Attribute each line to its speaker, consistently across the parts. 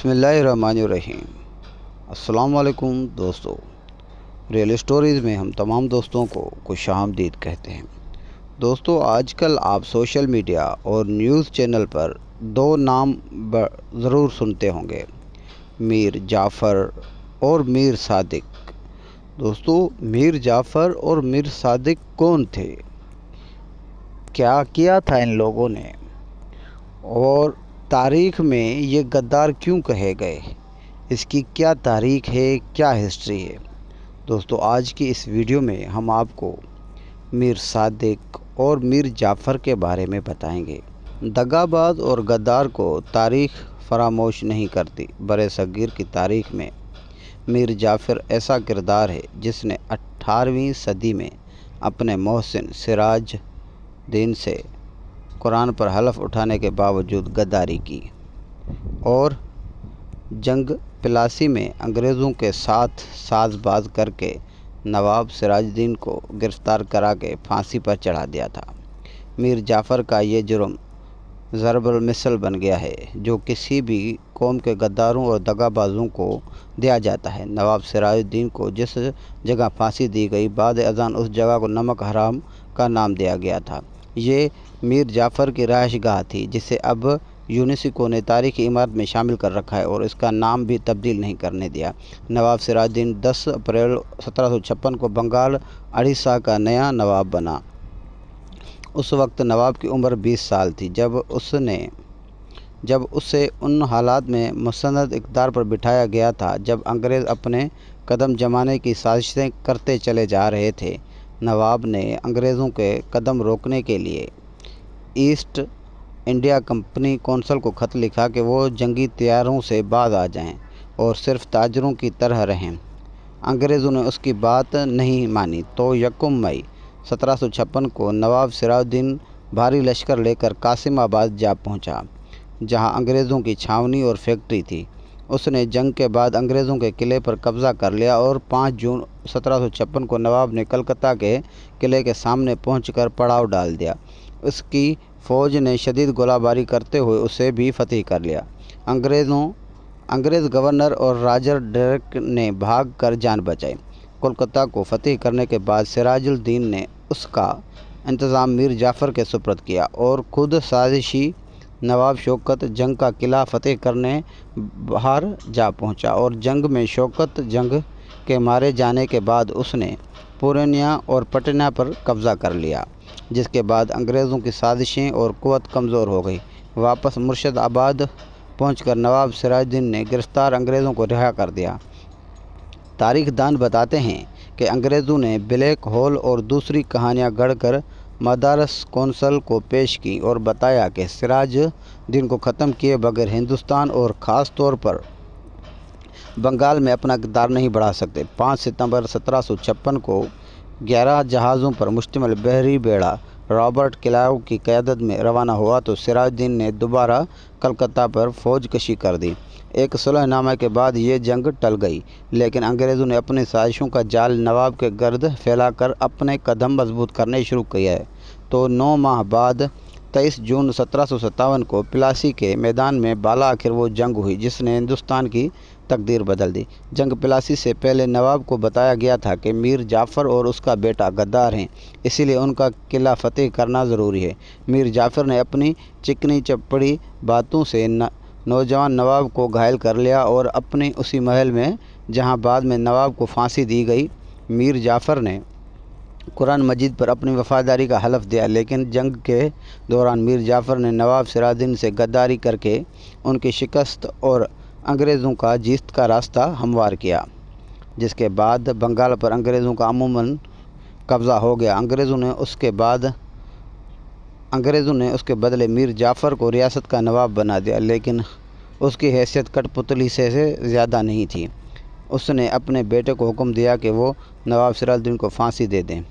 Speaker 1: बिस्मिल्लाहिर्रहमानिर्रहीम। अस्सलाम वालेकुम दोस्तों, रियल स्टोरीज़ में हम तमाम दोस्तों को खुशामदीद कहते हैं। दोस्तों, आजकल आप सोशल मीडिया और न्यूज़ चैनल पर दो नाम ज़रूर सुनते होंगे, मीर जाफ़र और मीर सादिक। दोस्तों, मीर जाफ़र और मीर सादिक कौन थे, क्या किया था इन लोगों ने, और तारीख़ में ये गद्दार क्यों कहे गए, इसकी क्या तारीख़ है, क्या हिस्ट्री है। दोस्तों, आज की इस वीडियो में हम आपको मीर सादिक और मीर जाफ़र के बारे में बताएंगे। दगाबाज और गद्दार को तारीख़ फरामोश नहीं करती। बरे-सग़ीर की तारीख़ में मीर जाफ़र ऐसा किरदार है जिसने 18वीं सदी में अपने मोहसिन सिराज दीन से कुरान पर हलफ उठाने के बावजूद गद्दारी की और जंग प्लासी में अंग्रेज़ों के साथ साज़बाज करके नवाब सिराजुद्दीन को गिरफ़्तार करा के फांसी पर चढ़ा दिया था। मीर जाफ़र का ये जुर्म ज़रबुल मिसल बन गया है जो किसी भी कौम के गद्दारों और दगाबाजों को दिया जाता है। नवाब सिराजुद्दीन को जिस जगह फांसी दी गई, बाद अज़ान उस जगह को नमक हराम का नाम दिया गया था। ये मीर जाफ़र की रहायशगाह थी जिसे अब यूनेस्को ने तारीख़ी इमारत में शामिल कर रखा है और इसका नाम भी तब्दील नहीं करने दिया। नवाब सिराजुद्दीन 10 अप्रैल 1756 को बंगाल उड़ीसा का नया नवाब बना। उस वक्त नवाब की उम्र 20 साल थी जब उसे उन हालात में मुसन्नद इक़्तिदार पर बिठाया गया था जब अंग्रेज़ अपने कदम जमाने की साजिशें करते चले जा रहे थे। नवाब ने अंग्रेज़ों के कदम रोकने के लिए ईस्ट इंडिया कंपनी कौंसिल को ख़त लिखा कि वो जंगी तैयारों से बाज आ जाएं और सिर्फ ताजरों की तरह रहें। अंग्रेज़ों ने उसकी बात नहीं मानी तो 1 मई 1756 को नवाब सिराजुद्दीन भारी लश्कर लेकर कासिमाबाद जा पहुंचा, जहां अंग्रेज़ों की छावनी और फैक्ट्री थी। उसने जंग के बाद अंग्रेज़ों के किले पर कब्ज़ा कर लिया और 5 जून 1756 को नवाब ने कलकत्ता के किले के सामने पहुंचकर पड़ाव डाल दिया। उसकी फ़ौज ने शदीद गोलाबारी करते हुए उसे भी फतह कर लिया। अंग्रेज़ गवर्नर और राजा डायरेक्ट ने भाग कर जान बचाई। कोलकाता को फतह करने के बाद सिराजुद्दीन ने उसका इंतज़ाम मीर जाफ़र के सुपुर्द किया और ख़ुद साजिशी नवाब शौकत जंग का किला फतह करने बाहर जा पहुंचा और जंग में शौकत जंग के मारे जाने के बाद उसने पूर्णिया और पटना पर कब्ज़ा कर लिया, जिसके बाद अंग्रेज़ों की साजिशें और क़ुव्वत कमज़ोर हो गई। वापस मुर्शिदाबाद पहुंचकर नवाब सिराजुद्दीन ने गिरफ़्तार अंग्रेज़ों को रिहा कर दिया। तारीख़ दान बताते हैं कि अंग्रेज़ों ने ब्लैक होल और दूसरी कहानियाँ गढ़कर मदारस कौंसिल को पेश की और बताया कि सिराजुद्दीन को ख़त्म किए बगैर हिंदुस्तान और ख़ास तौर पर बंगाल में अपना इक़्तिदार नहीं बढ़ा सकते। 5 सितंबर 1756 को 11 जहाज़ों पर मुश्तमिल बहरी बेड़ा रॉबर्ट क्लाइव की क़यादत में रवाना हुआ तो सिराजुद्दीन ने दोबारा कलकत्ता पर फ़ौज कशी कर दी। एक सुलहनामा के बाद ये जंग टल गई, लेकिन अंग्रेज़ों ने अपनी साजिशों का जाल नवाब के गर्द फैलाकर अपने कदम मजबूत करने शुरू किए तो 9 माह बाद 23 जून 1757 को प्लासी के मैदान में बाला आखिर वो जंग हुई जिसने हिंदुस्तान की तकदीर बदल दी। जंग प्लासी से पहले नवाब को बताया गया था कि मीर जाफ़र और उसका बेटा गद्दार हैं, इसीलिए उनका किला फतेह करना ज़रूरी है। मीर जाफ़र ने अपनी चिकनी चपड़ी बातों से नौजवान नवाब को घायल कर लिया और अपने उसी महल में जहां बाद में नवाब को फांसी दी गई, मीर जाफ़र ने कुरान मजीद पर अपनी वफ़ादारी का हलफ दिया, लेकिन जंग के दौरान मीर जाफ़र ने नवाब सिराजुद्दीन से गद्दारी करके उनकी शिकस्त और अंग्रेज़ों का जीत का रास्ता हमवार किया, जिसके बाद बंगाल पर अंग्रेज़ों का अमूमन कब्ज़ा हो गया। अंग्रेज़ों ने उसके बदले मीर जाफ़र को रियासत का नवाब बना दिया, लेकिन उसकी हैसियत कठपुतली से ज़्यादा नहीं थी। उसने अपने बेटे को हुक्म दिया कि वो नवाब सिराजुद्दीन को फांसी दे दें।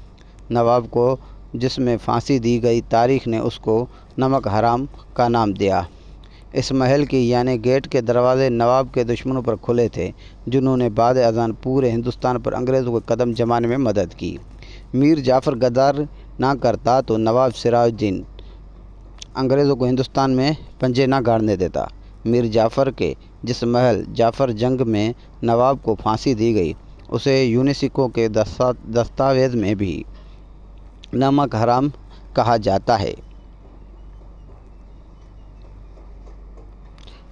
Speaker 1: नवाब को जिसमें फांसी दी गई, तारीख़ ने उसको नमक हराम का नाम दिया। इस महल की यानी गेट के दरवाज़े नवाब के दुश्मनों पर खुले थे, जिन्होंने बाद अज़ान पूरे हिंदुस्तान पर अंग्रेज़ों के कदम जमाने में मदद की। मीर जाफ़र गद्दार ना करता तो नवाब सिराजुद्दीन अंग्रेज़ों को हिंदुस्तान में पंजे ना गाड़ने देता। میر جعفر کے جس محل جعفر جنگ میں نواب کو پھانسی دی گئی اسے یونیسکو کے دستاویز میں بھی نمک حرام کہا جاتا ہے۔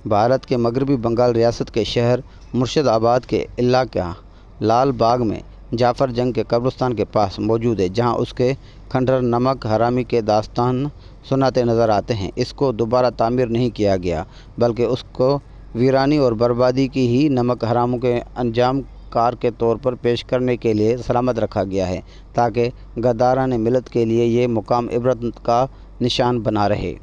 Speaker 1: بھارت کے مغربی بنگال ریاست کے شہر مرشد آباد کے علاقہ لال باغ میں جعفر جنگ کے قبرستان کے پاس موجود ہے، جہاں اس کے کھنڈر نمک حرامی کے داستان سناتے نظر آتے ہیں۔ اس کو دوبارہ تعمیر نہیں کیا گیا، بلکہ اس کو ویرانی اور بربادی کی ہی نمک حراموں کے انجام کار کے طور پر پیش کرنے کے لیے سلامت رکھا گیا ہے، تاکہ غداران ملت کے لیے یہ مقام عبرت کا نشان بنا رہے۔